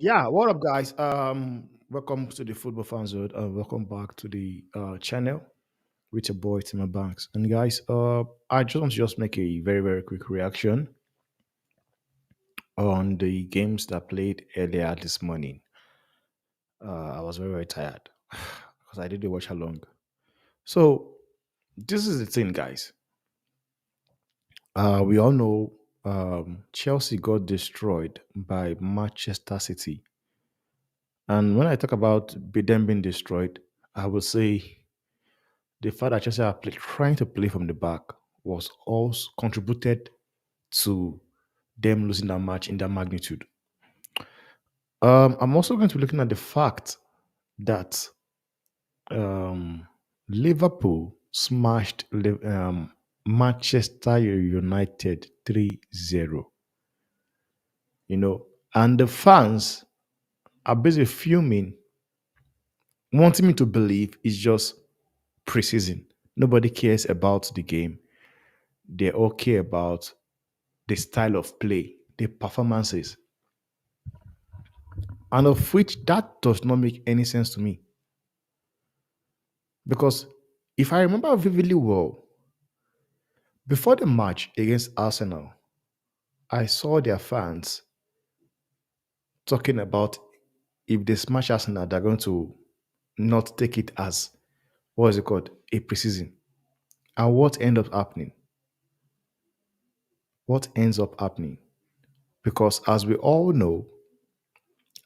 Yeah, what up, guys? Welcome to the Football Fan Zone. Welcome back to the channel with your boy Timmer Banks. And guys, I just want to just make a very very quick reaction on the games that played earlier this morning. I was very very tired because I didn't watch along. So this is the thing, guys. We all know Chelsea got destroyed by Manchester City, and when I talk about them being destroyed, I will say the fact that Chelsea are trying to play from the back was also contributed to them losing that match in that magnitude. I'm also going to be looking at the fact that um, Liverpool smashed Manchester United 3-0. And the fans are basically fuming, wanting me to believe it's just preseason. Nobody cares about the game. They all care about the style of play, the performances, and of which that does not make any sense to me. Because if I remember vividly well, before the match against Arsenal, I saw their fans talking about if they smash Arsenal, they're going to not take it as, what is it called, a preseason. And what ends up happening? What ends up happening? Because as we all know,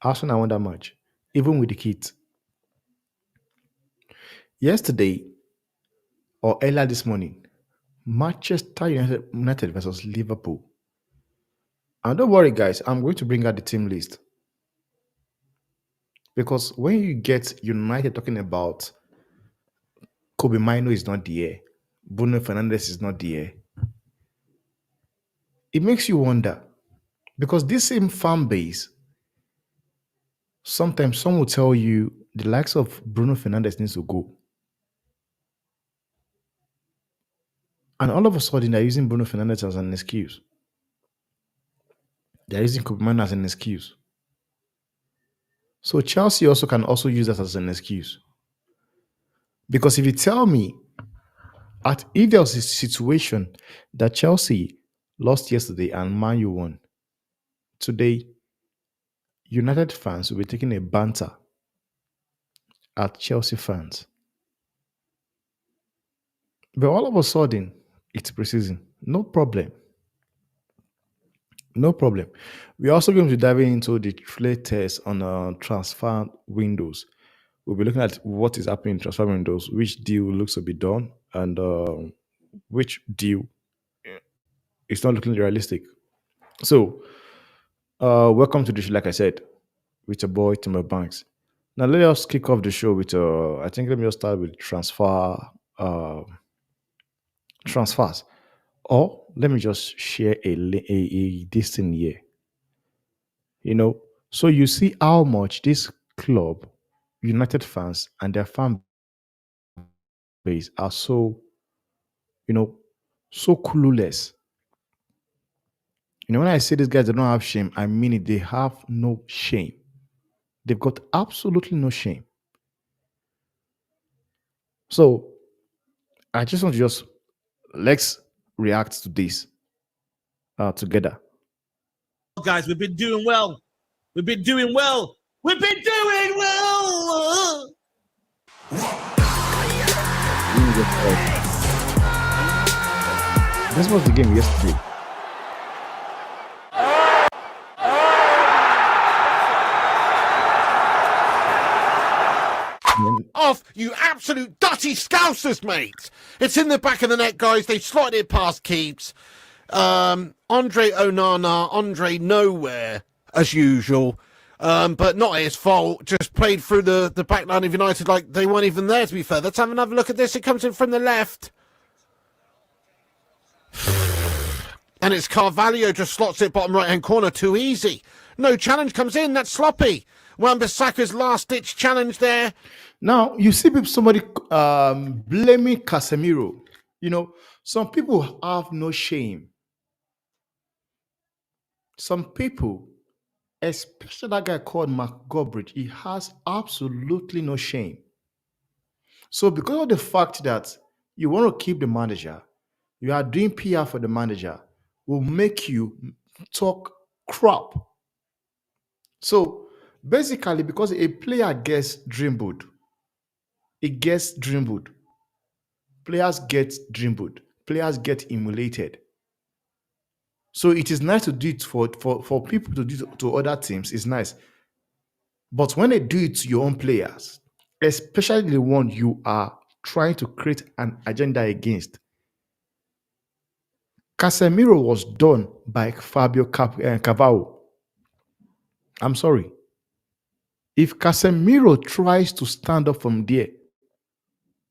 Arsenal won that match, even with the kit. Yesterday, or earlier this morning, Manchester United versus Liverpool. And don't worry, guys, I'm going to bring out the team list. Because when you get United talking about Kobe Mino is not there, Bruno Fernandes is not there, it makes you wonder. Because this same fan base, sometimes some will tell you the likes of Bruno Fernandes needs to go. And all of a sudden, they're using Bruno Fernandes as an excuse. They're using Kobe Mino as an excuse. So Chelsea also can also use that as an excuse. Because if you tell me, if there was a situation that Chelsea lost yesterday and Man U won, today United fans will be taking a banter at Chelsea fans. But all of a sudden, it's preseason. No problem. No problem. We're also going to be diving into the latest on transfer windows. We'll be looking at what is happening in transfer windows, which deal looks to be done, and which deal is not looking realistic. So, welcome to the show, like I said, with your boy Timber Banks. Now, let us kick off the show with, I think let me just start with uh, transfers. Or let me just share a this thing here. So you see how much this club, United fans, and their fan base are so, you know, so clueless. When I say these guys they don't have shame, I mean it. They have no shame. They've got absolutely no shame. So I just want to let's react to this together. Guys, we've been doing well. We've been doing well. We've been doing well. This was the game yesterday. Off, you absolute dirty scousers, mate. It's in the back of the net, guys. They slotted it past Keeps. Andre Onana, Andre nowhere, as usual. But not his fault. Just played through the back line of United like they weren't even there, to be fair. Let's have another look at this. It comes in from the left. And it's Carvalho just slots it bottom right-hand corner. Too easy. No challenge comes in. That's sloppy. Wan-Bissaka's last-ditch challenge there. Now, you see somebody blaming Casemiro. Some people have no shame. Some people especially that guy called Mark Gorbridge, he has absolutely no shame. So because of the fact that you want to keep the manager, you are doing PR for the manager, will make you talk crap. So basically, because a player gets dribbled, it gets dribbled. Players get dribbled. Players get emulated. So it is nice to do it for people to do it to other teams. It's nice. But when they do it to your own players, especially the one you are trying to create an agenda against, Casemiro was done by Fabio Cavallo. I'm sorry. If Casemiro tries to stand up from there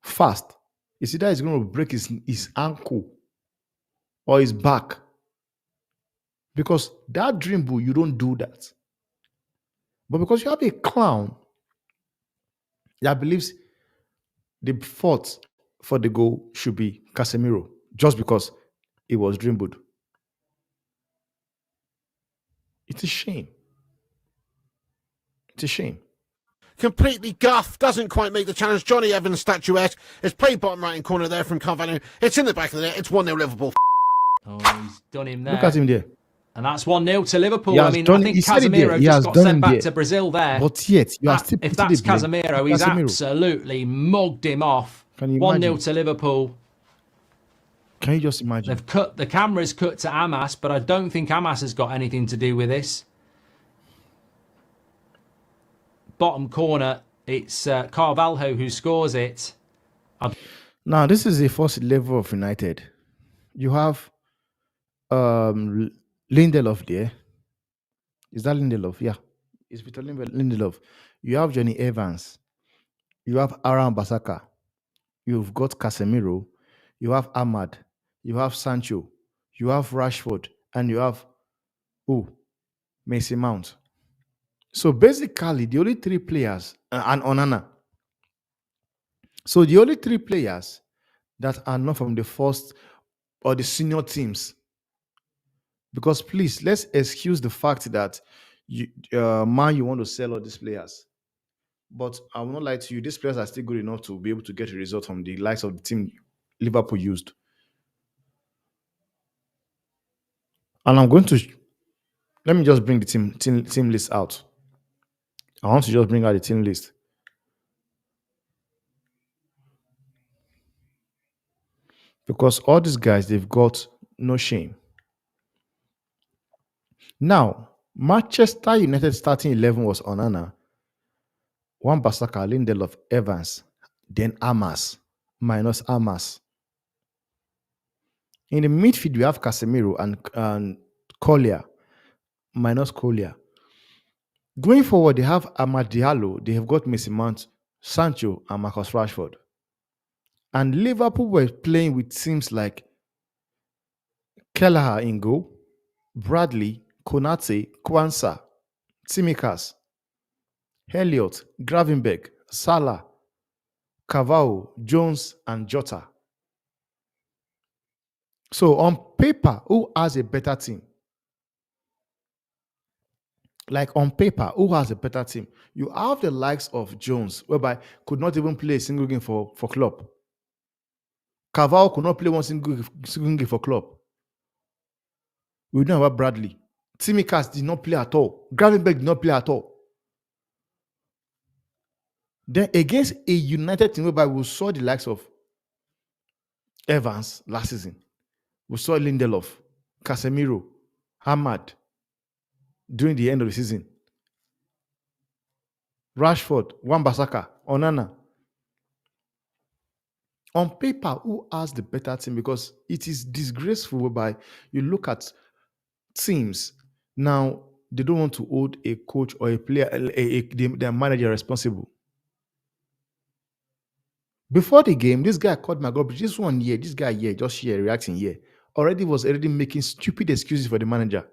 fast, you see that he's going to break his ankle or his back. Because that dream bull, you don't do that. But because you have a clown that believes the fault for the goal should be Casemiro just because it was dribbled. It's a shame. It's a shame. Completely guff, doesn't quite make the challenge. Johnny Evans statuette. It's played bottom right hand corner there from Carvalho. It's in the back of the net. It's 1-0 Liverpool. Oh, he's done him there. Look at him there. And that's 1-0 to Liverpool. He I has mean, done- I think he said it there. Casemiro He just has got done sent him back there. to Brazil there. But yet, you are still If putting that's the blame Casemiro, on he's Casemiro. absolutely mugged him off. Can you 1-0 imagine? to Liverpool. Can you just imagine? They've cut the camera's cut to Amas, but I don't think Amas has got anything to do with this. Bottom corner, it's Carvalho who scores it. Now, this is the first level of United. You have Lindelof there. Is that Lindelof? Yeah. It's Victor Lindelof. You have Johnny Evans. You have Aaron Basaka. You've got Casemiro. You have Ahmad. You have Sancho. You have Rashford. And you have Mason Mount. So basically, the only three players, and Onana. So the only three players that are not from the first or the senior teams. Because please, let's excuse the fact that you want to sell all these players. But I will not lie to you, these players are still good enough to be able to get a result from the likes of the team Liverpool used. And I'm going to let me just bring the team list out. I want to just bring out the team list. Because all these guys, they've got no shame. Now, Manchester United starting 11 was Onana, Wan-Bissaka, Lindelof, Evans, then Amas, minus Amas. In the midfield, we have Casemiro and Collier, minus Collier. Going forward, they have Amad Diallo, they have got Mason Mount, Sancho, and Marcus Rashford. And Liverpool were playing with teams like Kelleher in goal, Bradley, Konate, Kwanzaa, Tsimikas, Elliott, Gravenberch, Salah, Cavallo, Jones, and Jota. So on paper, who has a better team? Like on paper, who has a better team? You have the likes of Jones, whereby could not even play a single game for Klopp. Cavallo could not play one single game for Klopp. We know about Bradley. Tsimikas did not play at all. Gravenberch did not play at all. Then against a United team whereby we saw the likes of Evans last season, we saw Lindelof, Casemiro, Ahmad during the end of the season, Rashford, Wan-Bissaka, Onana. On paper, who has the better team? Because it is disgraceful whereby you look at teams now, they don't want to hold a coach or a player, their manager responsible. Before the game, this guy called my garbage. This one here, this guy here, just here reacting here, already making stupid excuses for the manager.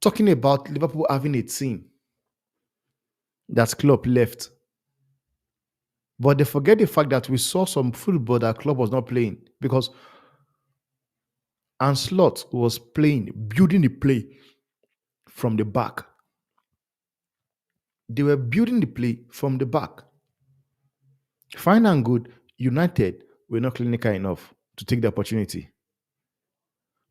Talking about Liverpool having a team that Klopp left. But they forget the fact that we saw some football that Klopp was not playing because Anslot was playing, building the play from the back. They were building the play from the back. Fine and good, United were not clinical enough to take the opportunity.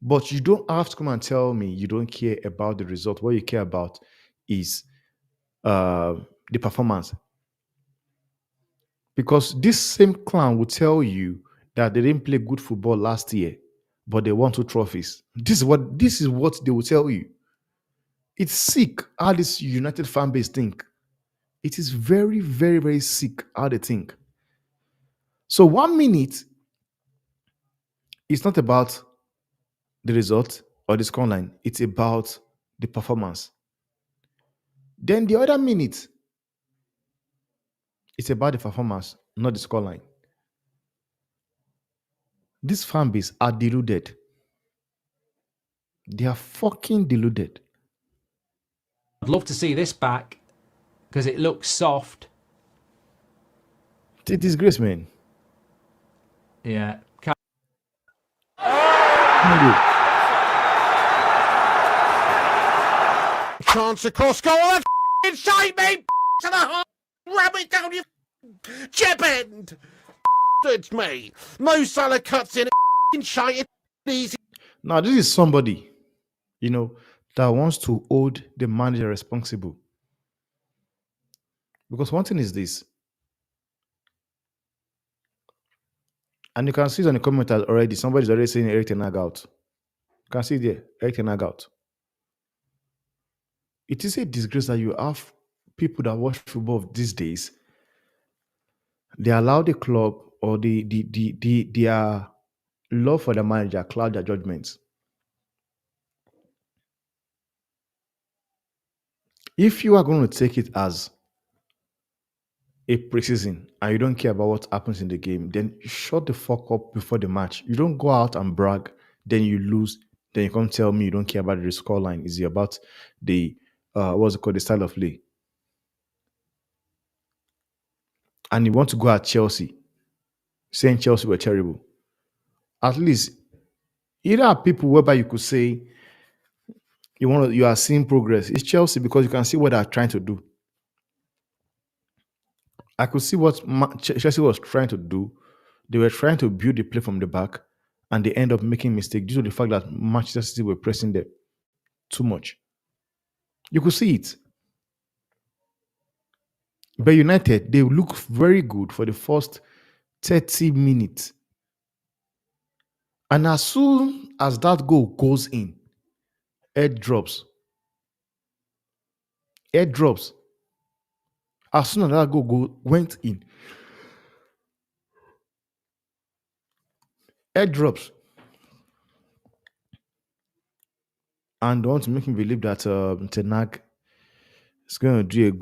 But you don't have to come and tell me you don't care about the result. What you care about is the performance. Because this same clown will tell you that they didn't play good football last year, but they won 2 trophies. This is what they will tell you. It's sick how this United fan base think. It is very, very, very sick how they think. So 1 minute, it's not about the result or the scoreline. It's about the performance. Then the other minute, it's about the performance, not the scoreline. These fan base are deluded. They are fucking deluded. I'd love to see this back because it looks soft. It's a disgrace, man. Yeah. Chance across goal. That's inside me. To the heart. Ram it down your jeb end. It's me. Mo Salah cuts in. Shite. Easy. Now, this is somebody, that wants to hold the manager responsible. Because one thing is this, and you can see it on the commenters already, somebody's already saying Eric Ten Hag out. You can see it there, Eric Ten Hag out. It is a disgrace that you have people that watch football these days. They allow the club or their love for the manager cloud their judgments. If you are going to take it as a preseason and you don't care about what happens in the game, then shut the fuck up before the match. You don't go out and brag, then you lose, then you come tell me you don't care about the scoreline. Is it about the the style of play? And you want to go at Chelsea, saying Chelsea were terrible. At least either are people whereby you could say you are seeing progress. It's Chelsea because you can see what they're trying to do. I could see what Chelsea was trying to do. They were trying to build the play from the back, and they end up making mistakes due to the fact that Manchester City were pressing them too much. You could see it. But United, they look very good for the first 30 minutes. And as soon as that goal goes in, head drops. Head drops. As soon as that goal went in, head drops. And they want to make me believe that Ten Hag is going to do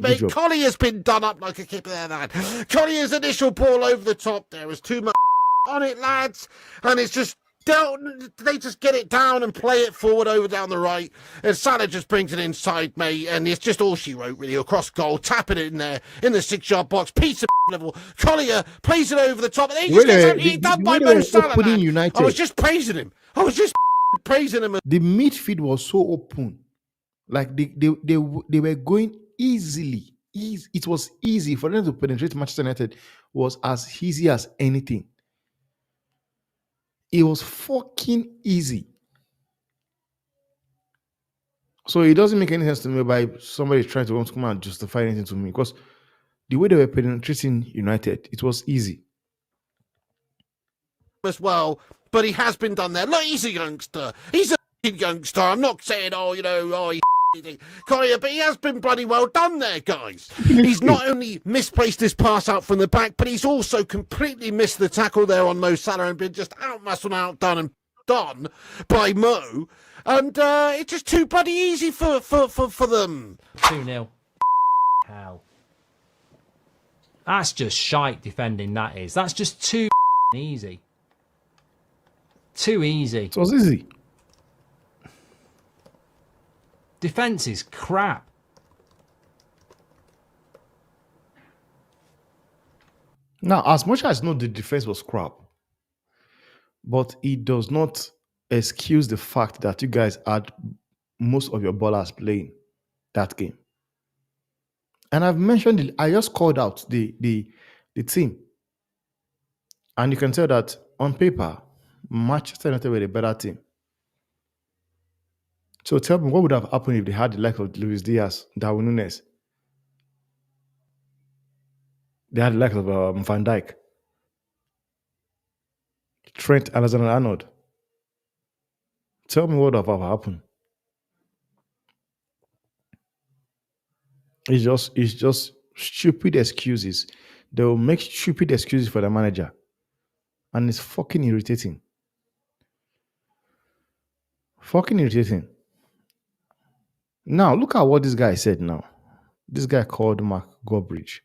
Mate, Collier's been done up like a keeper there, man. Collier's initial ball over the top there was too much on it, lads. And it's just they just get it down and play it forward over down the right. And Salah just brings it inside, mate. And it's just all she wrote, really, across goal, tapping it in there in the 6-yard box. Piece of level. Collier plays it over the top. And he just gets absolutely done by Mo Salah. I was just praising him. Praising him. The midfield was so open. Like they were going easily. It was easy for them to penetrate Manchester United. It was as easy as anything. It was fucking easy. So it doesn't make any sense to me by somebody trying to want to come and justify anything to me, because the way they were penetrating United, it was easy. As well, but he has been done there. Look, he's a youngster. He's a youngster. I'm not saying, Collier, but he has been bloody well done there, guys. He's not only misplaced his pass out from the back, but he's also completely missed the tackle there on Mo Salah and been just out-muscled, outdone and done by Mo. And it's just too bloody easy for them. 2-0. Hell. That's just shite defending, that is. That's just too easy. Too easy. It was easy. Defense is crap. Now, as much as I know the defense was crap, but it does not excuse the fact that you guys had most of your ballers playing that game. And I've mentioned it, I just called out the team. And you can tell that on paper, Manchester United were a better team. So tell me, what would have happened if they had the likes of Luis Diaz, Darwin Nunes? They had the likes of Van Dijk, Trent Alexander-Arnold. Tell me what would have happened. It's just stupid excuses. They will make stupid excuses for the manager. And it's fucking irritating. Fucking irritating. Now, look at what this guy said now. This guy called Mark Gorbridge.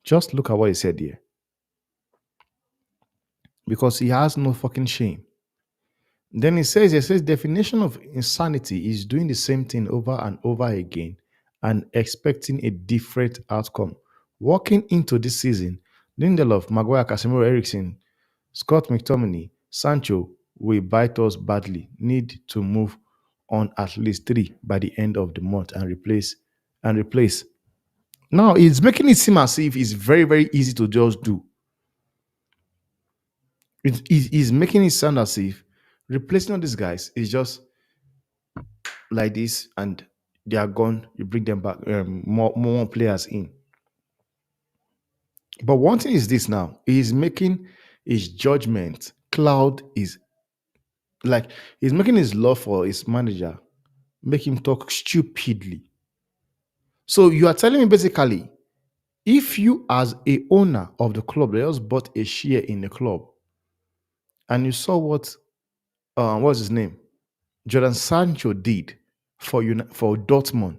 Just look at what he said here. Because he has no fucking shame. Then he says, definition of insanity is doing the same thing over and over again and expecting a different outcome. Walking into this season, Lindelof, Maguire, Casemiro, Eriksson, Scott McTominay, Sancho will bite us badly. Need to move on at least 3 by the end of the month and replace. Now it's making it seem as if it's very, very easy to just do. It's making it sound as if replacing all these guys is just like this and they are gone. You bring them back, more players in. But one thing is this now: he's making his judgment cloud is like he's making his love for his manager make him talk stupidly. So you are telling me basically, if you as a owner of the club, they just bought a share in the club, and you saw what's his name, Jordan Sancho did for Dortmund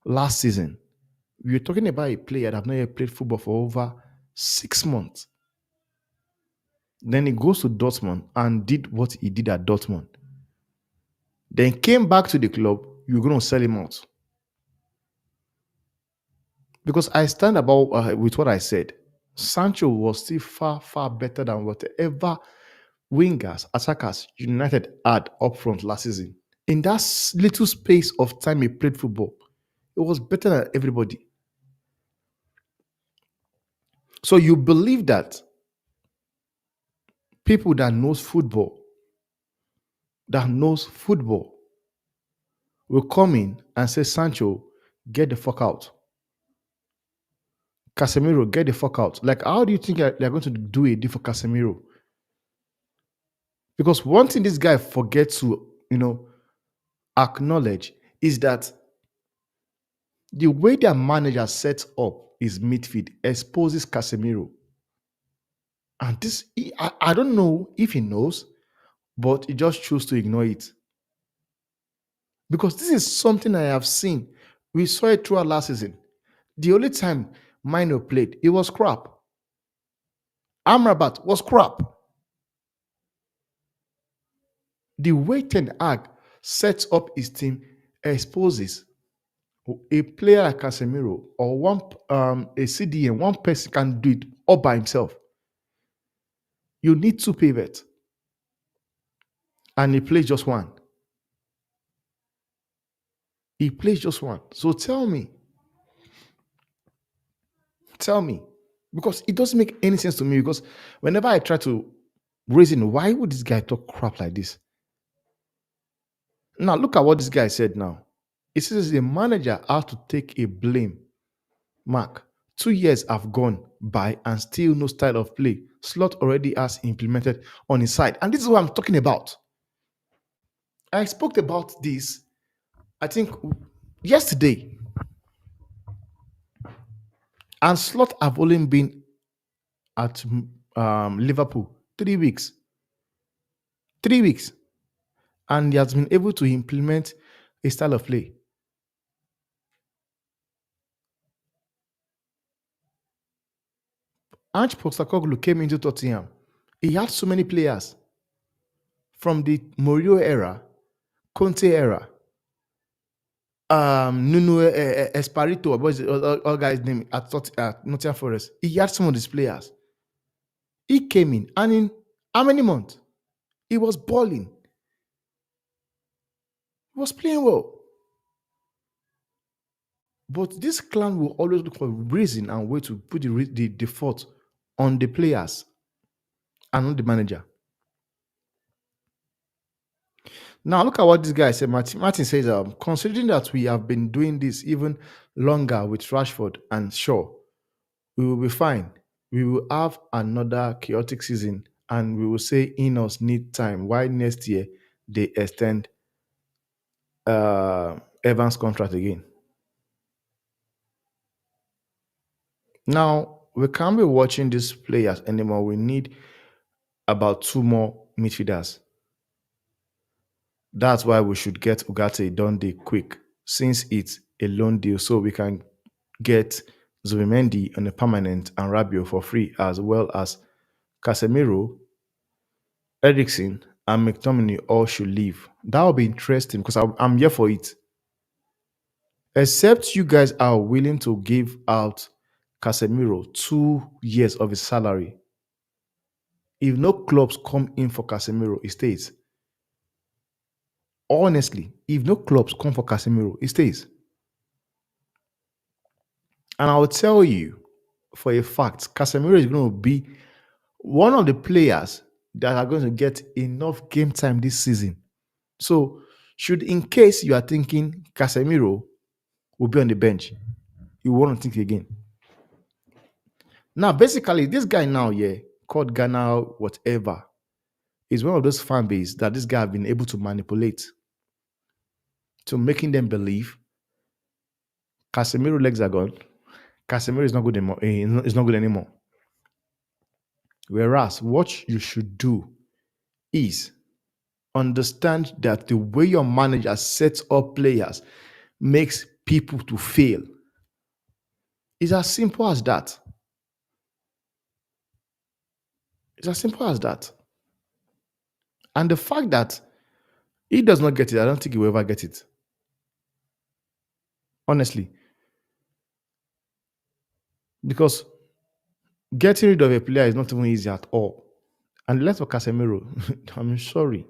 last season. We're talking about a player that have not yet played football for over 6 months. Then he goes to Dortmund and did what he did at Dortmund. Then came back to the club, you're going to sell him out. Because I stand about with what I said. Sancho was still far, far better than whatever wingers, attackers United had up front last season. In that little space of time he played football, it was better than everybody. So you believe that people that knows football will come in and say, Sancho, get the fuck out. Casemiro, get the fuck out. Like, how do you think they're going to do a deal for Casemiro? Because one thing this guy forgets to, acknowledge is that the way their manager sets up his midfield exposes Casemiro. And this, I don't know if he knows, but he just chose to ignore it. Because this is something I have seen. We saw it throughout last season. The only time Mino played, it was crap. Amrabat was crap. The way Ten Hag sets up his team exposes a player like Casemiro or a CDM, one person can do it all by himself. You need 2 pivots. And he plays just one. So tell me, because it doesn't make any sense to me. Because whenever I try to reason, why would this guy talk crap like this? Now, look at what this guy said now. He says the manager has to take a blame. Mark, 2 years have gone by and still no style of play. Slot already has implemented on his side. And this is what I'm talking about. I spoke about this, I think, yesterday. And Slot have only been at Liverpool 3 weeks. 3 weeks. And he has been able to implement a style of play. Ange Postecoglou came into Tottenham. He had so many players from the Mourinho era, Conte era, Nuno Espirito, what is the other guy's name at Nottingham Forest. He had some of these players. He came in, and in how many months? He was balling. He was playing well. But this clan will always look for reason and way to put the fault on the players and not the manager. Now look at what this guy said. Martin says, considering that we have been doing this even longer with Rashford and Shaw, we will be fine. We will have another chaotic season and we will say Ineos need time. Why next year they extend Evans' contract again? Now, we can't be watching these players anymore. We need about 2 more midfielders. That's why we should get Ugarte done deal quick, since it's a loan deal, so we can get Zubimendi on a permanent and Rabiot for free, as well as Casemiro, Eriksen, and McTominay all should leave. That will be interesting because I'm here for it. Except you guys are willing to give out Casemiro 2 years of his salary. If no clubs come in for Casemiro, he stays. Honestly, if no clubs come for Casemiro, he stays. And I will tell you for a fact, Casemiro is going to be one of the players that are going to get enough game time this season. So, should in case you are thinking Casemiro will be on the bench, you won't think again. Now, basically, this guy now, called Ghana, whatever, is one of those fan base that this guy have been able to manipulate to making them believe Casemiro legs are gone. Casemiro is not good anymore. It's not good anymore. Whereas what you should do is understand that the way your manager sets up players makes people to fail. It's as simple as that. It's as simple as that. And the fact that he does not get it, I don't think he will ever get it. Honestly. Because getting rid of a player is not even easy at all. And less for Casemiro, I'm sorry.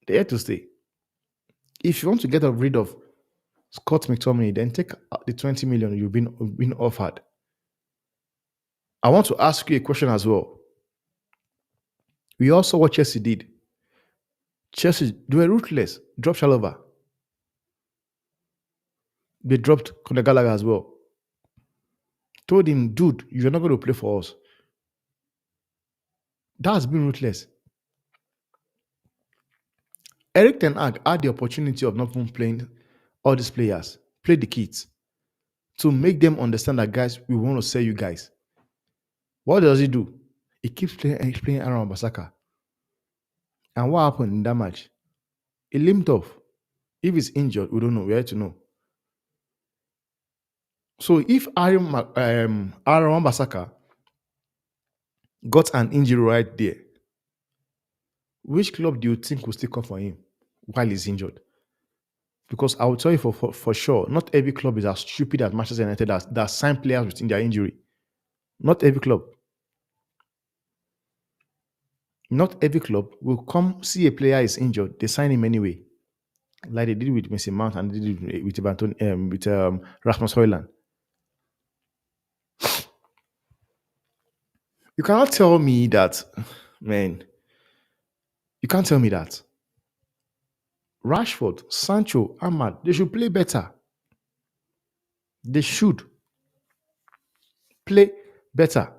They had to stay. If you want to get rid of Scott McTominay, then take the 20 million you've been offered. I want to ask you a question as well. We all saw what Chelsea did. Chelsea, they were ruthless. Dropped Chalobah. They dropped Conor Gallagher as well. Told him, dude, you're not going to play for us. That's been ruthless. Eric Ten Hag had the opportunity of not even playing all these players, play the kids, to make them understand that, guys, we want to sell you guys. What does he do? He keeps playing Aaron Wan-Bissaka. And what happened in that match? He limped off. If he's injured, we don't know. We have to know. So if Aaron Wan-Bissaka got an injury right there, which club do you think will still come for him while he's injured? Because I will tell you for sure, not every club is as stupid as Manchester United that sign players within their injury. Not every club. Not every club will come see a player is injured, they sign him anyway. Like they did with Mason Mount and they did with Rasmus Højlund. You cannot tell me that, man. You can't tell me that. Rashford, Sancho, Ahmad, they should play better. They should play better.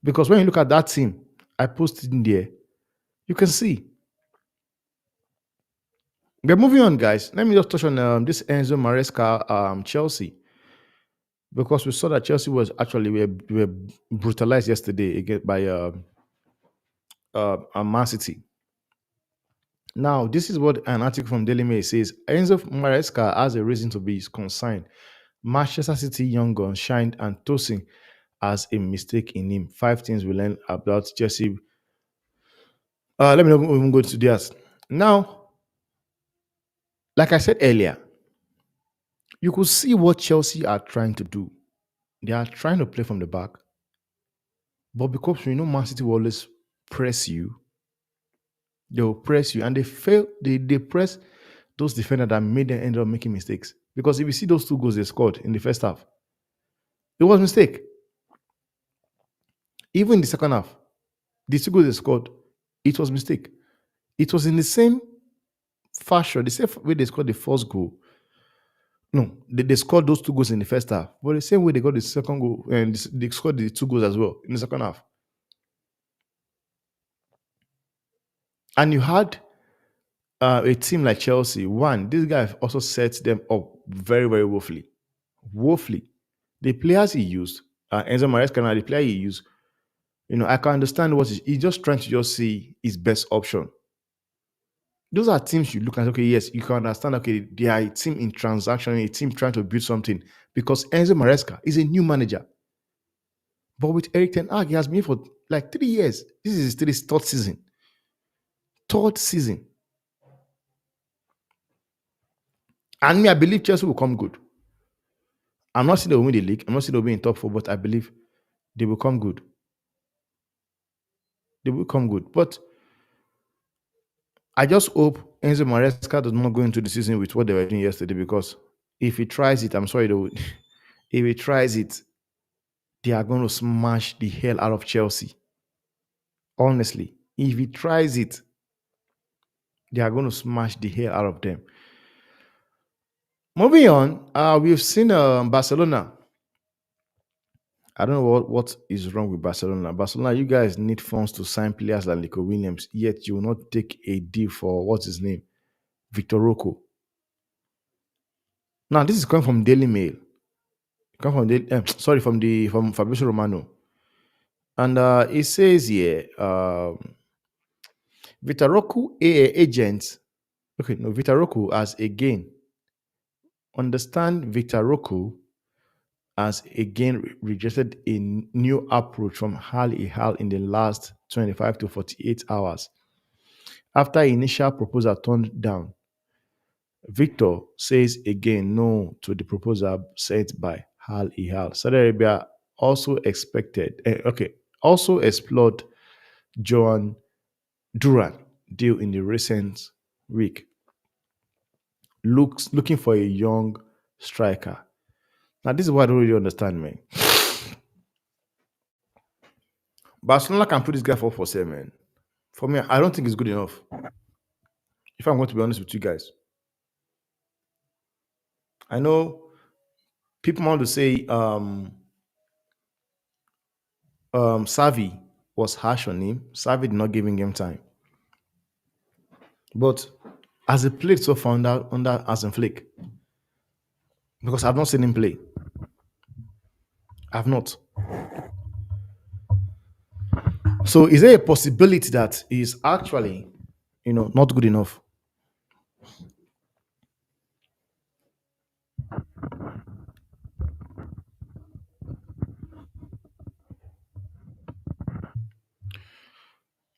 Because when you look at that team, I posted in there, you can see. We're moving on, guys. Let me just touch on this Enzo Maresca Chelsea. Because we saw that Chelsea was actually were brutalized yesterday again by Man City. Now, this is what an article from Daily Mail says. Enzo Maresca has a reason to be concerned. Manchester City young gun shined and Tosin has a mistake in him. 5 things we learned about Chelsea. Let me not even go to this. Now, like I said earlier, you could see what Chelsea are trying to do. They are trying to play from the back. But because we know Man City will always press you, they will press you. And they press those defenders that made them end up making mistakes. Because if you see those two goals they scored in the first half, it was a mistake. Even in the second half, the two goals they scored, it was a mistake. It was in the same fashion, the same way they scored the first goal. No, they scored those two goals in the first half, but the same way they got the second goal and they scored the two goals as well in the second half. And you had a team like Chelsea. One, this guy also sets them up very, very woefully. Woefully. The players he used, Enzo Maresca, the player he used, I can understand what he's just trying to just see his best option. Those are teams you look at, okay, yes, you can understand, okay, they are a team in transaction, a team trying to build something because Enzo Maresca is a new manager. But with Eric Ten Hag, he has been here for like 3 years. This is his third season. Third season. And me, I believe Chelsea will come good. I'm not saying they'll win the league. I'm not saying they'll be in top four, but I believe they will come good. They will come good. But I just hope Enzo Maresca does not go into the season with what they were doing yesterday, because if he tries it, I'm sorry, if he tries it, they are going to smash the hell out of Chelsea. Honestly, if he tries it, they are going to smash the hell out of them. Moving on, we've seen Barcelona. I don't know what is wrong with Barcelona. Barcelona, you guys need funds to sign players like Nico Williams, yet you will not take a deal for what's his name, Victor Rocco. Now, this is coming from Daily Mail. From Fabrizio Romano, and it says here, Victor Rocco agents. Okay, no, Victor Rocco has again. Understand, Victor Rocco has again rejected a new approach from Al Hilal in the last 25 to 48 hours. After initial proposal turned down, Victor says again no to the proposal sent by Al Hilal. Saudi Arabia also explored Joan Duran deal in the recent week, looking for a young striker. Now, this is what I don't really understand, man. Barcelona can put this guy for sale, man. For me, I don't think it's good enough. If I'm going to be honest with you guys, I know people want to say Savi was harsh on him. Savi did not give him time. But as he played so far under Arsene Flick, because I've not seen him play. I've not. So is there a possibility that he's actually, not good enough?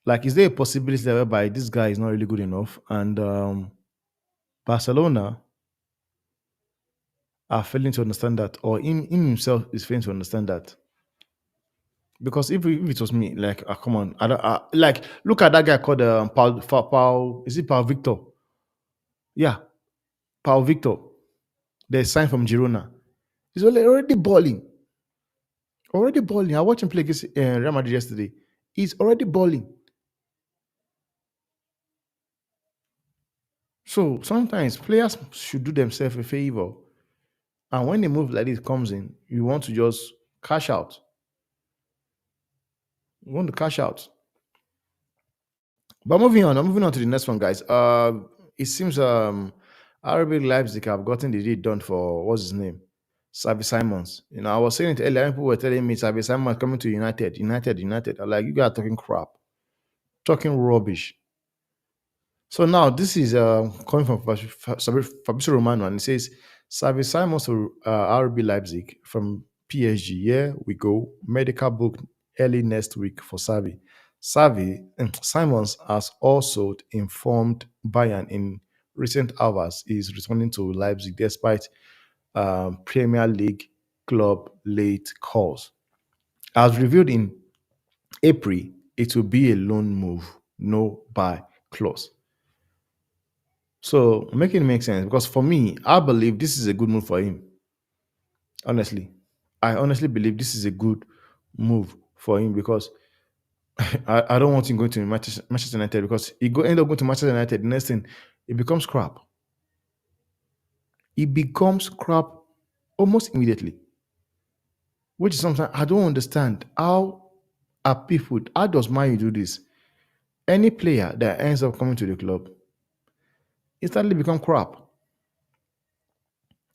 Like, is there a possibility that whereby this guy is not really good enough, and Barcelona are failing to understand that, or him himself is failing to understand that? Because if it was me, like, come on, I don't, like, look at that guy called Paul. Is it Paul Victor? Yeah, Paul Victor. They signed from Girona. He's already balling. Already balling. I watched him play against Real Madrid yesterday. He's already balling. So sometimes players should do themselves a favor. And when a move like this comes in, you want to just cash out. You want to cash out. But I'm moving on to the next one, guys. It seems RB Leipzig have gotten the deal done for what's his name? Xavi Simons. I was saying it earlier, people were telling me Xavi Simons coming to United. I'm like, you guys are talking crap. Talking rubbish. So now this is coming from Fabrizio Romano, and it says Xavi Simons to RB Leipzig from PSG. Here we go. Medical book early next week for Xavi. Simons has also informed Bayern in recent hours is returning to Leipzig despite Premier League club late calls. As revealed in April, it will be a loan move, no buy clause. So making it make sense because for me, I believe this is a good move for him. Honestly, I honestly believe this is a good move for him because I don't want him going to Manchester United because end up going to Manchester United. The next thing, it becomes crap. It becomes crap almost immediately, which is something I don't understand. How are people? How does Man U do this? Any player that ends up coming to the club instantly become crap.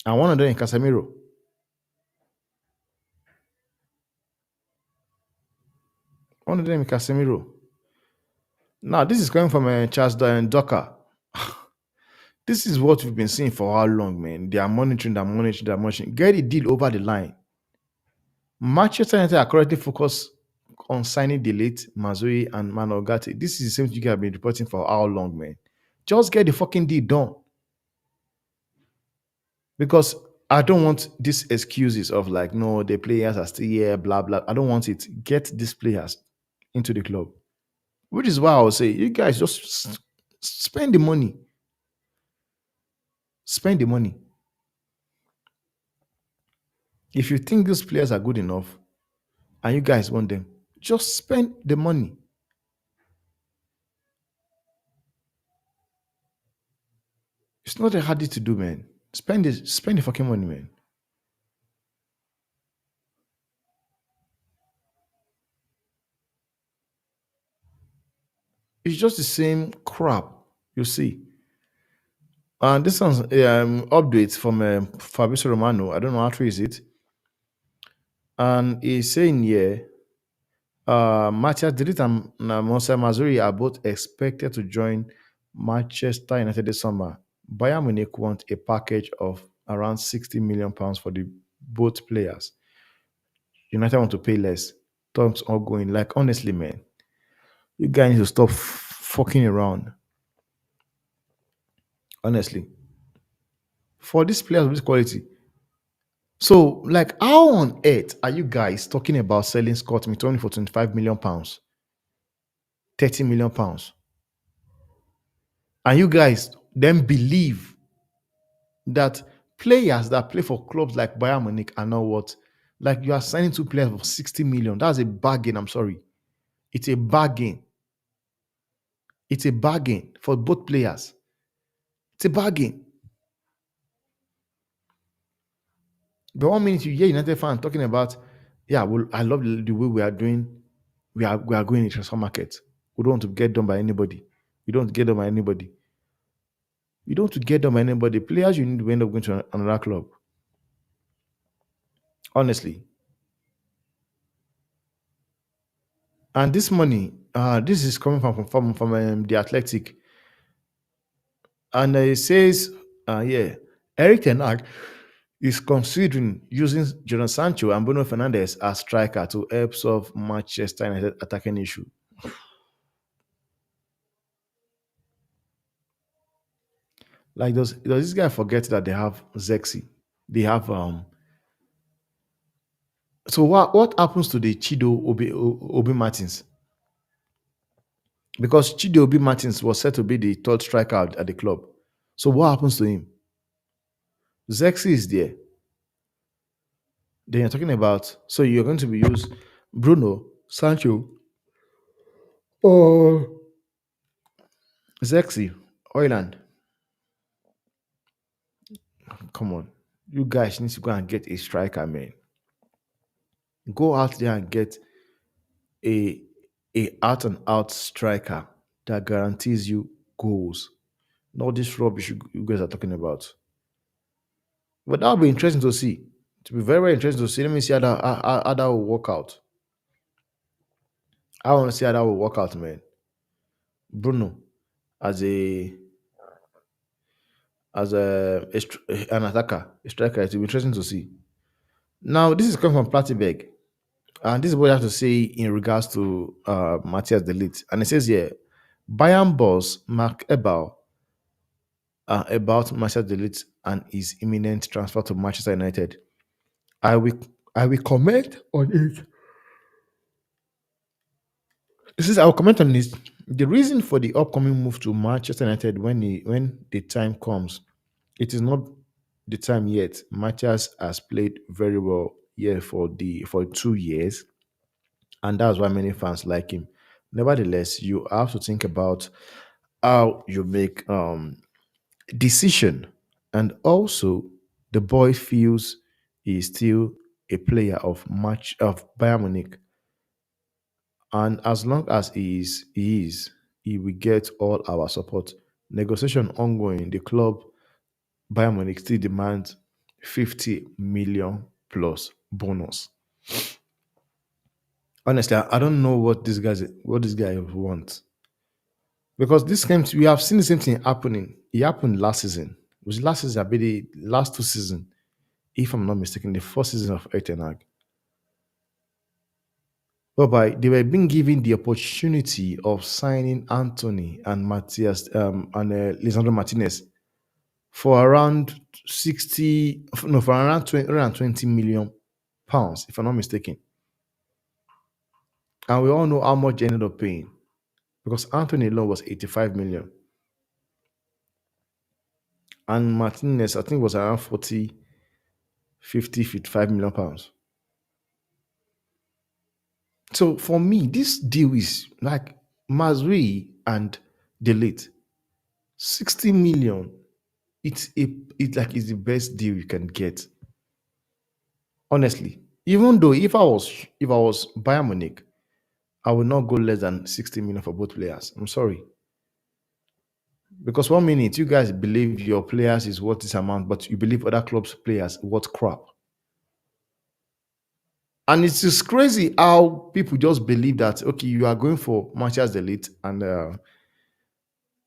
And one of them is Casemiro. One of them is Casemiro. Now, this is coming from Charles Docker. This is what we've been seeing for how long, man. They are monitoring, they're monitoring, they're monitoring. Get the deal over the line. Manchester United are currently focused on signing the late Mazui and Manogati. This is the same thing you have been reporting for how long, man. Just get the fucking deal done. Because I don't want these excuses of like, no, the players are still here, blah, blah. I don't want it. Get these players into the club. Which is why I would say, you guys just spend the money. Spend the money. If you think these players are good enough and you guys want them, just spend the money. It's not a hard thing to do, man. Spend the fucking money, man. It's just the same crap, you see. And this one's updates from Fabrizio Romano. I don't know how true is it. And he's saying here, Matthias Delite and Monsei Mazuri are both expected to join Manchester United this summer. Bayern Munich want a package of around £60 million for the both players. United want to pay less. Talks all going. Like, honestly, man, you guys need to stop fucking around. Honestly. For these players of this quality. So, like, how on earth are you guys talking about selling Scott McTominay for £25 million, £30 million? And you guys then believe that players that play for clubs like Bayern Munich are not what? Like, you are signing two players for 60 million. That's a bargain. I'm sorry. It's a bargain. It's a bargain for both players. It's a bargain. But 1 minute you hear United fan talking about, yeah, well, I love the way we are doing. We are going in the transfer market. We don't want to get done by anybody. We don't want to get done by anybody. You don't want to get done by anybody. Players you need to end up going to another club. Honestly. And this money, this is coming from the Athletic. And it says, yeah, Eric Ten Hag is considering using Jadon Sancho and Bruno Fernandes as striker to help solve Manchester United attacking issue. Like, does this guy forget that they have Zexi? They have So what happens to the Chido Obi Martins? Because Chido Obi Martins was said to be the third striker at the club. So what happens to him? Zexi is there. Then you're talking about, so you're going to be use Bruno, Sancho, or Zexi, Oiland. Come on. You guys need to go and get a striker, man. Go out there and get a out and out striker that guarantees you goals. Not this rubbish you guys are talking about. But that'll be interesting to see. To be very, very interesting to see. Let me see how that will work out. I want to see how that will work out, man. Bruno as an attacker, a striker. It will be interesting to see. Now, this is coming from Plattenberg. And this is what I have to say in regards to Matthias Delite. And it says here, Bayern boss Mark Ebal about Matthias Delite and his imminent transfer to Manchester United. I will comment on it. This is our comment on this. The reason for the upcoming move to Manchester United when the time comes, it is not the time yet. Matthias has played very well here for 2 years, and that's why many fans like him. Nevertheless, you have to think about how you make decision, and also the boy feels he is still a player of match of Bayern Munich, and as long as he will get all our support. Negotiation ongoing. The club Bayern Munich still demands 50 million plus bonus. Honestly, I don't know what this guy wants, because this game we have seen the same thing happening. It happened last season. It was last season, I believe the last 2 seasons, if I'm not mistaken, the first season of Etenag, whereby they were being given the opportunity of signing Anthony and Matthias and Lisandro Martinez for around 60, no, for around 20 million pounds, if I'm not mistaken. And we all know how much they ended up paying, because Anthony alone was 85 million. And Martinez, I think, was around 40, 50, 55 million pounds. So for me, this deal is like Mazri and Delete. 60 million. It's the best deal you can get. Honestly. Even though if I was Bayern Munich, I would not go less than 60 million for both players. I'm sorry. Because 1 minute you guys believe your players is worth this amount, but you believe other clubs' players worth crap. And it's just crazy how people just believe that okay, you are going for Manchester Elite and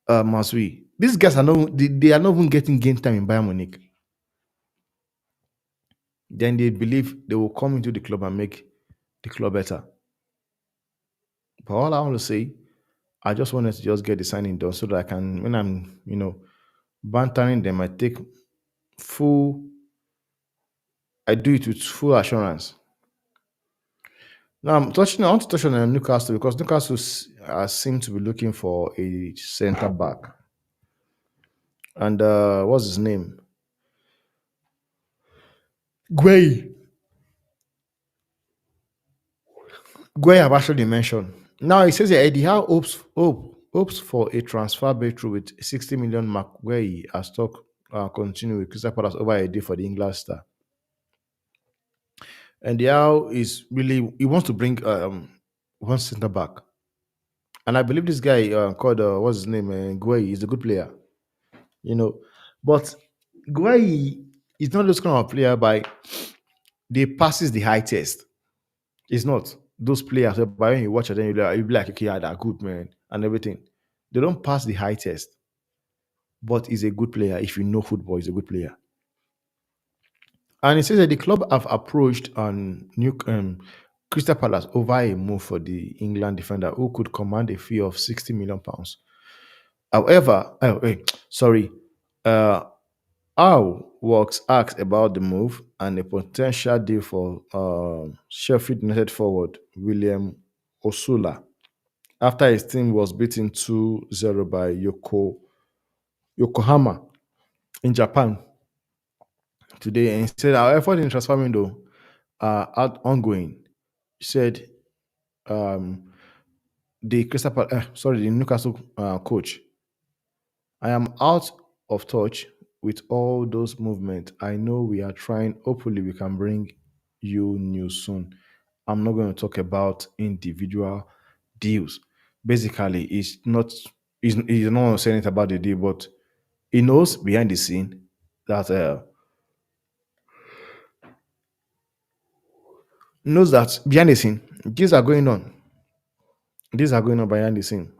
Masui. These guys are they are not even getting game time in Bayern Munich. Then they believe they will come into the club and make the club better. But all I want to say, I just wanted to just get the signing done so that I can, when I'm, bantering them, full, I do it with full assurance. Now I want to touch on Newcastle, because Newcastle seem to be looking for a centre back. And what's his name? Guay. Guay have actually mentioned. Now it says here Eddie Howe hopes for a transfer breakthrough with 60 million McGuay as talk continue with Crystal Palace over a day for the England star. And Howe is really he wants to bring one centre back. And I believe this guy called what's his name? Guay is a good player. You know. But Guay is not this kind of player by they passes the high test. It's not those players whereby when you watch it, then you'll be like, okay, yeah, they're good, man, and everything. They don't pass the high test, but he's a good player. If you know football, he's a good player. And it says that the club have approached New Crystal Palace over a move for the England defender who could command a fee of 60 million pounds. However, sorry, Al Works asked about the move and a potential deal for Sheffield United forward William Osula after his team was beaten 2-0 by Yokohama in Japan today. And he said our effort in transfer window are ongoing. He said the Newcastle coach, I am out of touch with all those movements. I know we are trying. Hopefully, we can bring you news soon. I'm not going to talk about individual deals. Basically, he's not saying it about the deal, but he knows behind the scene that behind the scene these are going on. These are going on behind the scene.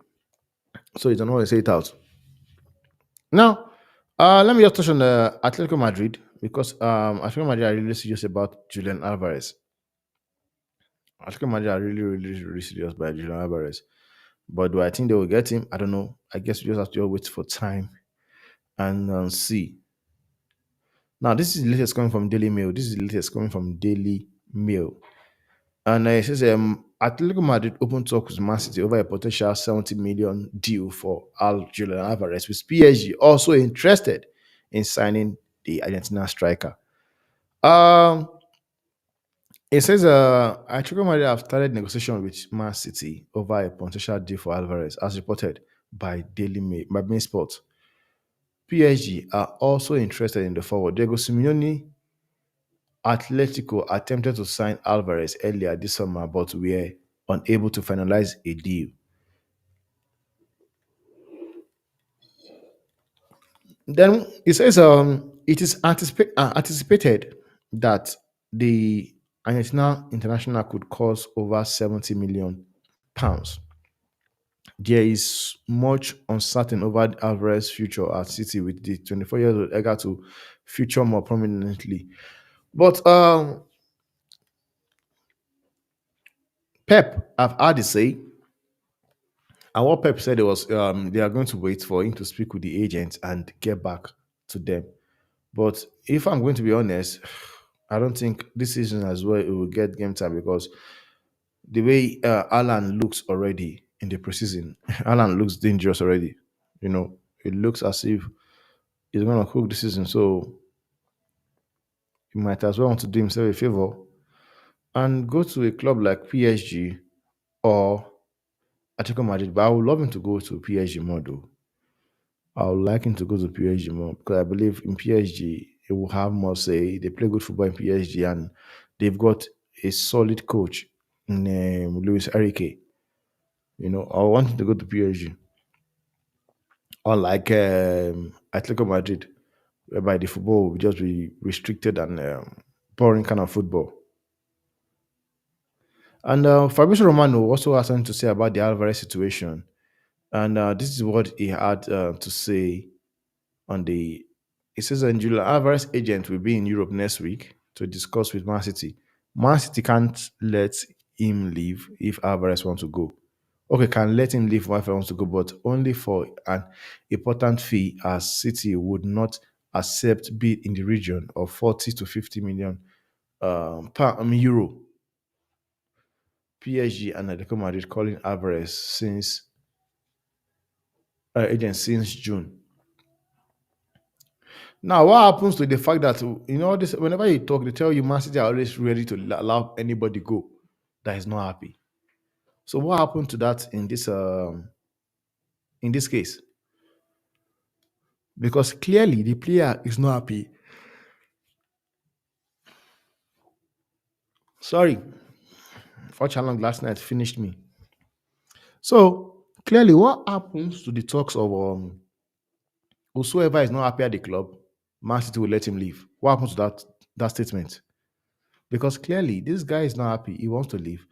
So he don't want to say it out. Now, let me just touch on Atletico Madrid, because Atletico Madrid are really serious about Julian Alvarez. Atletico Madrid are really, really, really serious about Julian Alvarez. But do I think they will get him? I don't know. I guess we just have to wait for time and see. Now, this is the latest coming from Daily Mail. This is the latest coming from Daily Mail. And it says Atletico Madrid opened talks with Man City over a potential 70 million deal for Julian Alvarez, with PSG also interested in signing the Argentina striker. Um, it says Atletico Madrid have started negotiation with Man City over a potential deal for Alvarez, as reported by by Main Sport. PSG are also interested in the forward. Diego Simeone Atletico attempted to sign Alvarez earlier this summer, but were unable to finalize a deal. Then it says it is anticipated that the Argentina international could cost over 70 million pounds. There is much uncertain over Alvarez's future at City, with the 24-year-old eager to feature more prominently. But Pep, I've had to say, and what Pep said was they are going to wait for him to speak with the agent and get back to them. But if I'm going to be honest, I don't think this season as well it will get game time, because the way Alan looks already in the preseason, Alan looks dangerous already. You know, it looks as if he's going to cook the season. So he might as well want to do himself a favor and go to a club like PSG or Atletico Madrid. But I would love him to go to PSG more though. I would like him to go to PSG more, because I believe in PSG he will have more say. They play good football in PSG, and they've got a solid coach in Luis Enrique. You know, I want him to go to PSG, unlike Atletico Madrid, whereby the football will just be restricted and boring kind of football. And Fabrizio Romano also has something to say about the Alvarez situation, and this is what he had to say on the. It says that Julian Alvarez agent will be in Europe next week to discuss with Man City. Man City can't let him leave if Alvarez wants to go. Okay, can let him leave if Alvarez wants to go, but only for an important fee, as City would not accept bid in the region of 40 to 50 million euro. PSG and Atletico Madrid calling Alvarez since agent since June. Now, what happens to the fact that this? Whenever you talk, they tell you Man City are always ready to allow anybody go that is not happy. So, what happened to that in this case? Because clearly the player is not happy. Sorry, watch how long last night finished me. So clearly, what happens to the talks of whosoever is not happy at the club, Man City will let him leave? What happens to that statement? Because clearly this guy is not happy. He wants to leave,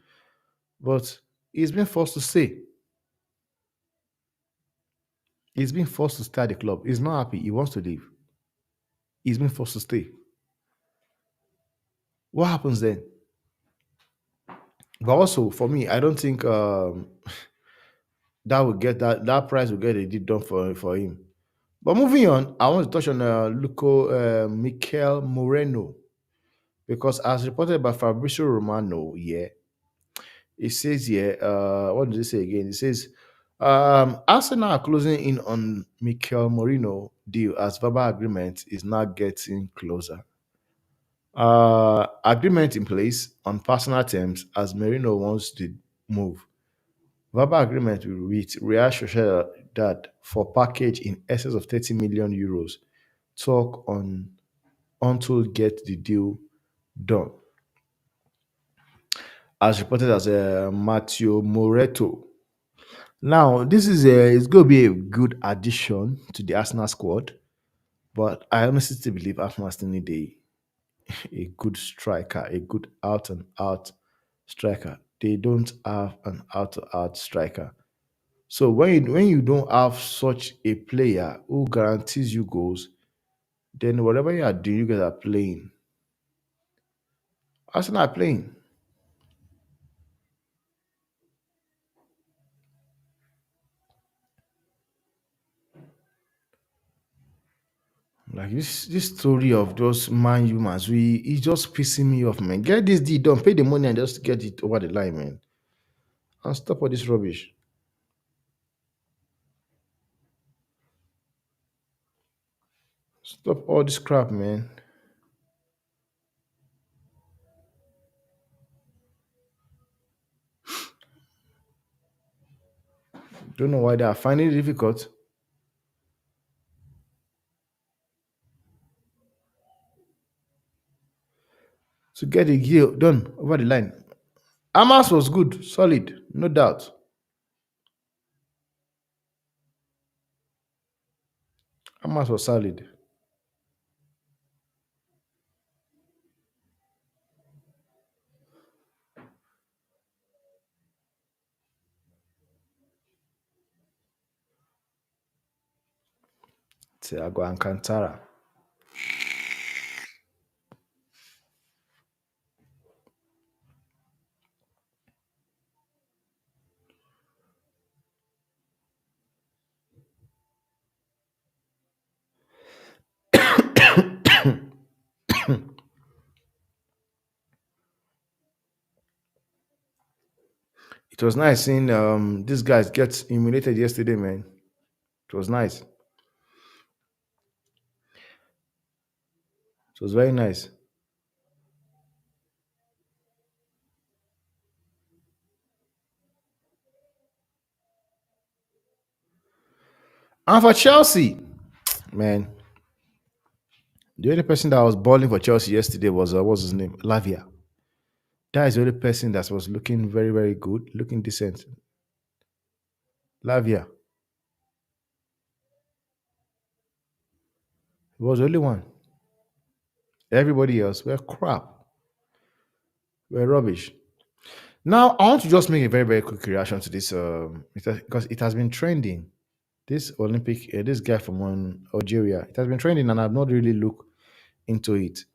but he's been forced to stay. He's been forced to stay at the club. He's not happy. He wants to leave. He's been forced to stay. What happens then? But also for me, I don't think that price will get a deal done for him. But moving on, I want to touch on Mikel Moreno, because as reported by Fabrizio Romano, yeah, it says here, what did it say again? It says Arsenal are closing in on Mikel Moreno deal as verbal agreement is now getting closer. Agreement in place on personal terms as Merino wants to move. Verbal agreement with Real Sociedad for package in excess of 30 million euros. Talk on until get the deal done. As reported as Matteo Moreto. Now, this is it's going to be a good addition to the Arsenal squad, but I honestly still believe Arsenal still need a good striker, a good out and out striker. They don't have an out and out striker. So when you don't have such a player who guarantees you goals, then whatever you are doing, you guys are playing. Arsenal are playing. Like this story of those man humans, it's just pissing me off, man. Get this deal done, pay the money and just get it over the line, man. And stop all this rubbish. Stop all this crap, man. Don't know why they are finding it difficult to get a deal done over the line. Hamas was good, solid, no doubt. Hamas was solid. Thiago Alcantara. It was nice seeing these guys get humiliated yesterday, man. It was nice. It was very nice. And for Chelsea, man, the only person that was balling for Chelsea yesterday was what's his name? Lavia. That is the only person that was looking very, very good, looking decent. Lavia. He was the only one. Everybody else were crap. Were rubbish. Now I want to just make a very, very quick reaction to this because it has been trending. This Olympic, this guy from Algeria, it has been trending, and I've not really looked into it.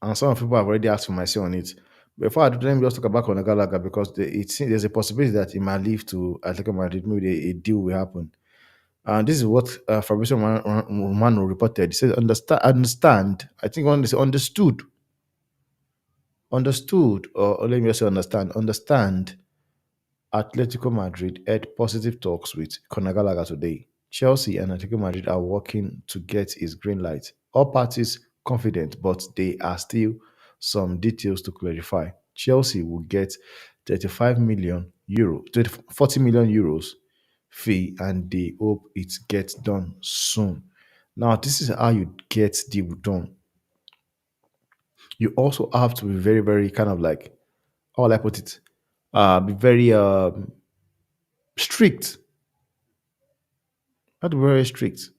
And some people have already asked for my say on it. Before I do, let me just talk about Conor Gallagher because there's a possibility that he might leave to Atletico Madrid. Maybe a deal will happen. And this is what Fabrizio Romano reported. He said, understand. I think one is understood, or let me just say understand. Atletico Madrid had positive talks with Conor Gallagher today. Chelsea and Atletico Madrid are working to get his green light. All parties confident, but there are still some details to clarify. Chelsea will get 35 million euro, 40 million euros fee, and they hope it gets done soon. Now, this is how you get deal done. You also have to be very, very kind of like, how will I put it? Be very strict. Not very strict.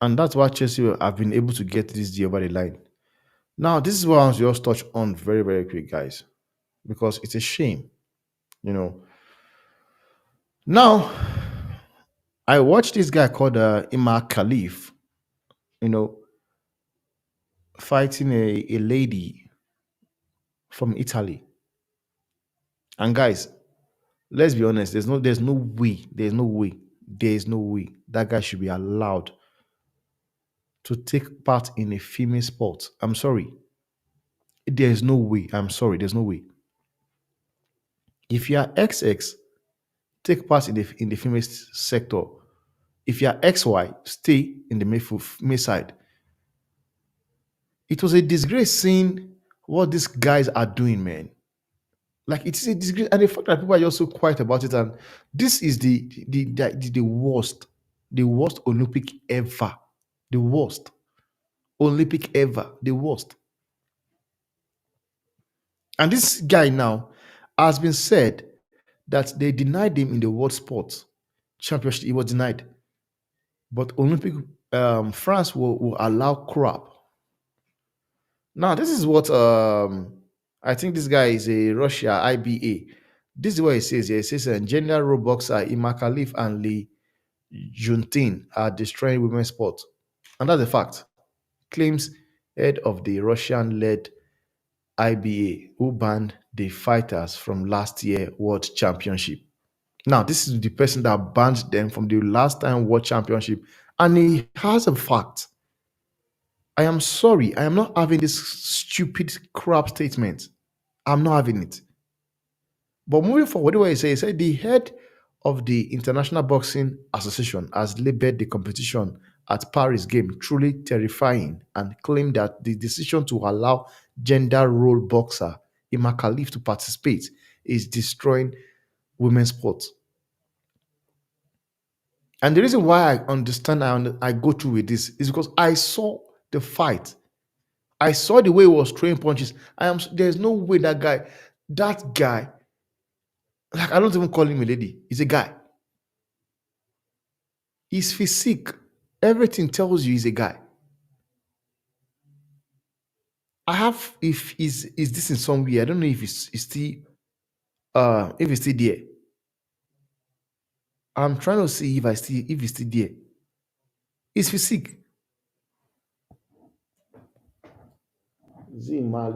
And that's why Chelsea have been able to get this deal over the line. Now, this is what I want to just touch on very, very quick, guys, because it's a shame, you know. Now, I watched this guy called Imar Khalif, you know, fighting a lady from Italy. And guys, let's be honest, there's no way that guy should be allowed to take part in a female sport. I'm sorry. There's no way. I'm sorry. There's no way. If you are XX, take part in the female sector. If you are XY, stay in the male side. It was a disgrace seeing what these guys are doing, man. Like it is a disgrace, and the fact that people are just so quiet about it. And this is the worst Olympic ever, the worst Olympic ever, the worst. And this guy now has been said that they denied him in the World Sports Championship. He was denied, but Olympic France will allow crap. Now, this is what I think this guy is a Russia IBA. This is what he says here. He says gender role boxer Ima Khalif and Lee Juntin are destroying women's sport. And that's a fact. Claims head of the Russian led IBA who banned the fighters from last year World Championship. Now, this is the person that banned them from the last time World Championship. And he has a fact. I am sorry. I am not having this stupid crap statement. I'm not having it. But moving forward, what he said the head of the International Boxing Association has labeled the competition at Paris game truly terrifying and claimed that the decision to allow gender role boxer Ima Khalif to participate is destroying women's sports. And the reason why I understand, I go through with this is because I saw the fight. I saw the way he was throwing punches. There's no way that guy, like I don't even call him a lady. He's a guy. His physique, everything tells you he's a guy. I have if is this in some way. I don't know if it's still there. I'm trying to see if it's still there. His physique. Zima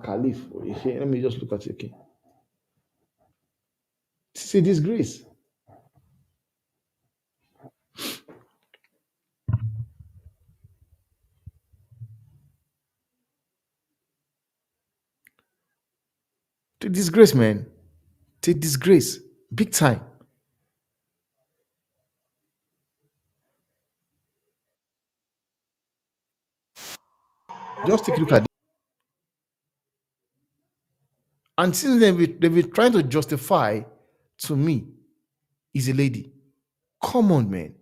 Khalif. Let me just look at it. Okay. It's a disgrace. It's a disgrace, man. It's a disgrace. Big time. Just take a look at it. And since then, they've been trying to justify to me, he's a lady. Come on, man.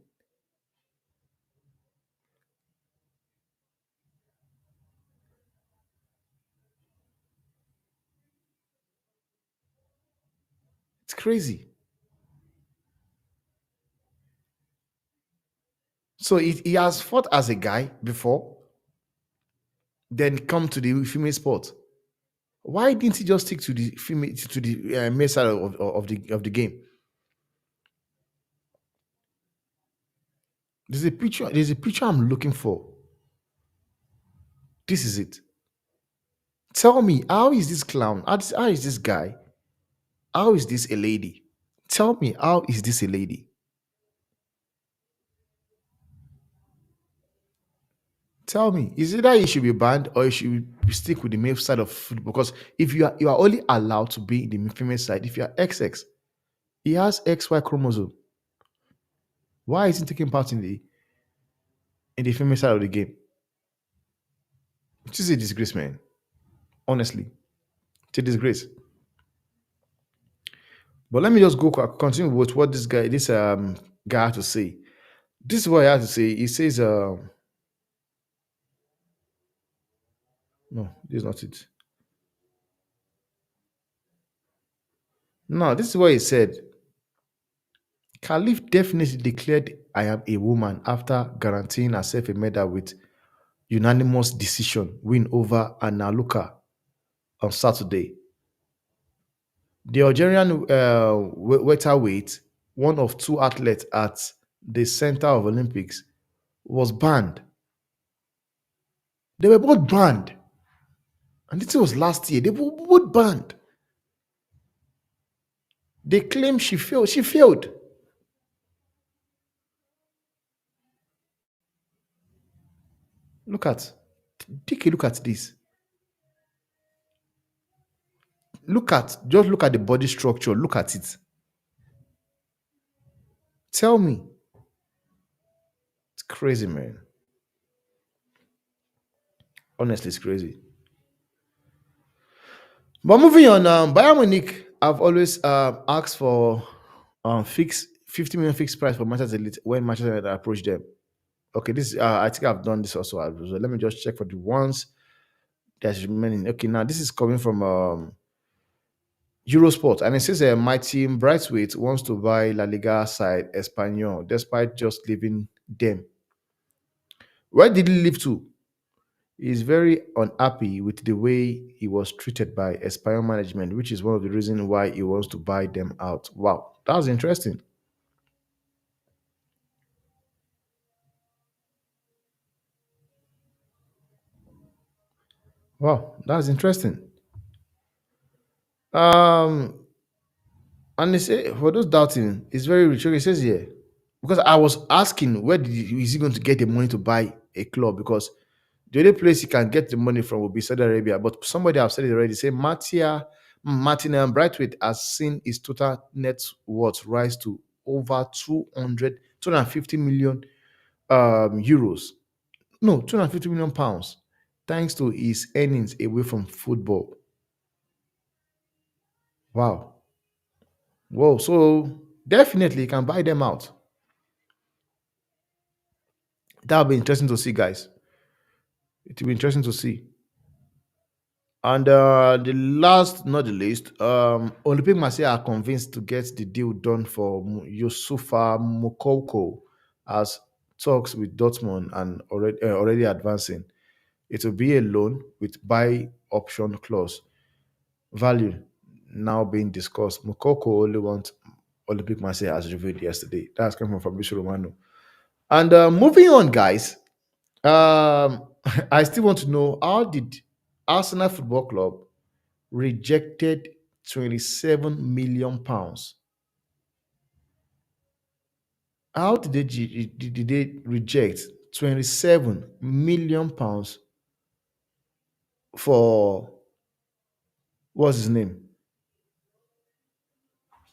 It's crazy. So he has fought as a guy before, then come to the female sport. Why didn't he just stick to the female to the male side of the game? There's a picture. There's a picture I'm looking for. This is it. Tell me, how is this clown? How is this guy? How is this a lady? Tell me, how is this a lady? Tell me, is it that he should be banned or he should stick with the male side of football? Because if you are only allowed to be in the female side if you are XX, he has XY chromosome. Why isn't he taking part in the female side of the game? It is a disgrace, man. Honestly, it's a disgrace. But let me just continue with what this guy had to say. This is what he had to say. He says, no, this is not it. No, this is what he said. Khalif definitely declared I am a woman after guaranteeing herself a medal with unanimous decision win over Analuka on Saturday. The Algerian welterweight, one of two athletes at the center of Olympics, was banned. They were both banned. And this was last year. They were both banned. They claim she failed. She failed. Take a look at this. Just look at the body structure. Look at it. Tell me. It's crazy, man. Honestly, it's crazy. But moving on, Bayern Munich, I've always asked for fixed 50 million fixed price for Manchester Elite when Manchester United approach them. Okay, this I think I've done this also. So let me just check for the ones that's remaining. Okay, now this is coming from Eurosport, and it says my team Brightweight wants to buy La Liga side Espanyol despite just leaving them. Where did he leave to? He's very unhappy with the way he was treated by Espanyol management, which is one of the reasons why he wants to buy them out. Wow, that was interesting. Wow, that's interesting. Um, and they say for those doubting, it's very rich. Okay, it says here because I was asking is he going to get the money to buy a club because the only place he can get the money from will be Saudi Arabia. But somebody have said it already. Say Martin Braithwaite has seen his total net worth rise to over 250 million euros. No, 250 million pounds, thanks to his earnings away from football. Wow. Whoa. So definitely you can buy them out. That'll be interesting to see, guys. It will be interesting to see. And the last, not the least, Olympic Marseille are convinced to get the deal done for Yusufa Mokoko as talks with Dortmund and already advancing. It will be a loan with buy option clause. Value now being discussed. Mokoko only wants Olympic Marseille as revealed yesterday. That's coming from Fabrizio Romano. And moving on, guys. I still want to know, how did Arsenal Football Club rejected 27 million pounds? How did they reject 27 million pounds for, what's his name?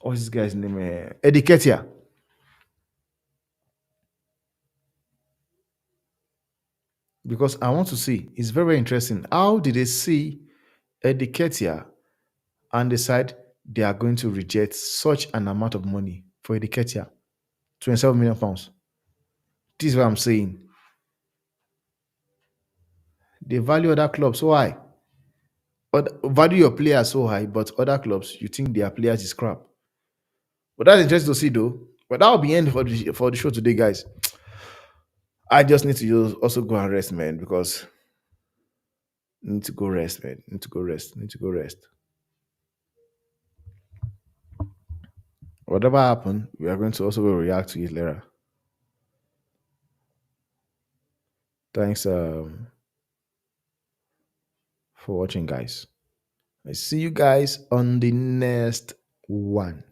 What's this guy's name? Eddie Ketia. Because I want to see. It's very, very interesting. How did they see Eddie Ketia and decide they are going to reject such an amount of money for Eddie Ketia? 27 million pounds. This is what I'm saying. They value other clubs so high. But value your players so high, but other clubs, you think their players is crap. But that's interesting to see, though. But that'll be end for the show today, guys. I just need to also go and rest, man, because I need to go rest, man. Need to go rest. Need to go rest. Whatever happened, we are going to also react to it later. Thanks for watching, guys. I see you guys on the next one.